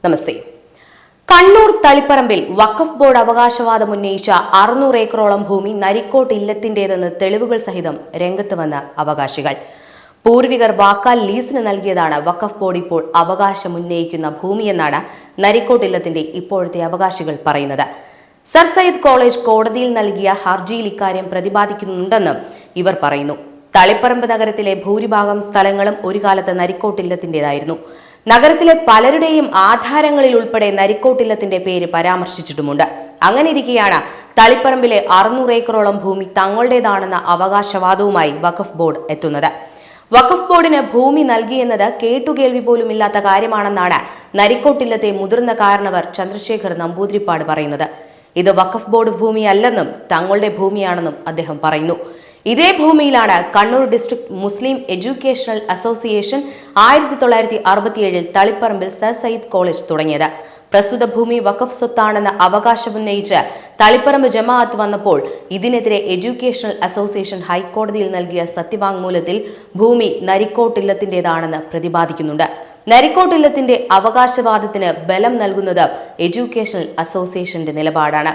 നമസ്തേ. കണ്ണൂർ തളിപ്പറമ്പിൽ വഖഫ് board അവകാശവാദം ഉന്നയിച്ച 600 ഏക്കറോളം ഭൂമി നരിക്കോട്ട് ഇല്ലത്തിന്റേതെന്ന് തെളിവുകൾ സഹിതം രംഗത്ത് വന്ന അവകാശികൾ. പൂർവികർ വാക്കാൽ ലീസിന് നൽകിയതാണ് വഖഫ് ബോർഡ് ഇപ്പോൾ അവകാശമുന്നയിക്കുന്ന ഭൂമിയെന്നാണ് നരിക്കോട്ട് ഇല്ലത്തിന്റെ ഇപ്പോഴത്തെ അവകാശികൾ പറയുന്നത്. സർ സയ്യിദ് കോളേജ് കോടതിയിൽ നൽകിയ ഹർജിയിൽ ഇക്കാര്യം പ്രതിപാദിക്കുന്നുണ്ടെന്നും ഇവർ പറയുന്നു. തളിപ്പറമ്പ് നഗരത്തിലെ ഭൂരിഭാഗം സ്ഥലങ്ങളും ഒരു കാലത്ത് നരിക്കോട്ടില്ലത്തിന്റേതായിരുന്നു. നഗരത്തിലെ പലരുടെയും ആധാരങ്ങളിൽ ഉൾപ്പെടെ നരിക്കോട്ടില്ലത്തിന്റെ പേര് പരാമർശിച്ചിട്ടുമുണ്ട്. അങ്ങനെയിരിക്കെയാണ് തളിപ്പറമ്പിലെ 600 ഏക്കറോളം ഭൂമി തങ്ങളുടേതാണെന്ന അവകാശവാദവുമായി വഖഫ് ബോർഡ് എത്തുന്നത്. വഖഫ് ബോർഡിന് ഭൂമി നൽകിയെന്നത് കേട്ടുകേൾവി പോലും ഇല്ലാത്ത കാര്യമാണെന്നാണ് നരിക്കോട്ടില്ലത്തെ മുതിർന്ന കാരണവർ ചന്ദ്രശേഖർ നമ്പൂതിരിപ്പാട് പറയുന്നത്. ഇത് വഖഫ് ബോർഡ് ഭൂമിയല്ലെന്നും തങ്ങളുടെ ഭൂമിയാണെന്നും അദ്ദേഹം പറയുന്നു. ഇതേ ഭൂമിയിലാണ് Kannur district Muslim educational association 1967 തളിപ്പറമ്പിൽ സർ സയ്യിദ് കോളേജ് തുടങ്ങിയത്. പ്രസ്തുത ഭൂമി വഖഫ് സ്വത്താണെന്ന് അവകാശമുന്നയിച്ച് തളിപ്പറമ്പ് ജമാഅത്ത് വന്നപ്പോൾ ഇതിനെതിരെ എഡ്യൂക്കേഷണൽ അസോസിയേഷൻ ഹൈക്കോടതിയിൽ നൽകിയ സത്യവാങ്മൂലത്തിൽ ഭൂമി നരിക്കോട്ടില്ലത്തിന്റേതാണെന്ന് പ്രതിപാദിക്കുന്നുണ്ട്. നരിക്കോട്ടില്ലത്തിന്റെ അവകാശവാദത്തിന് ബലം നൽകുന്നത് എഡ്യൂക്കേഷണൽ അസോസിയേഷന്റെ നിലപാടാണ്.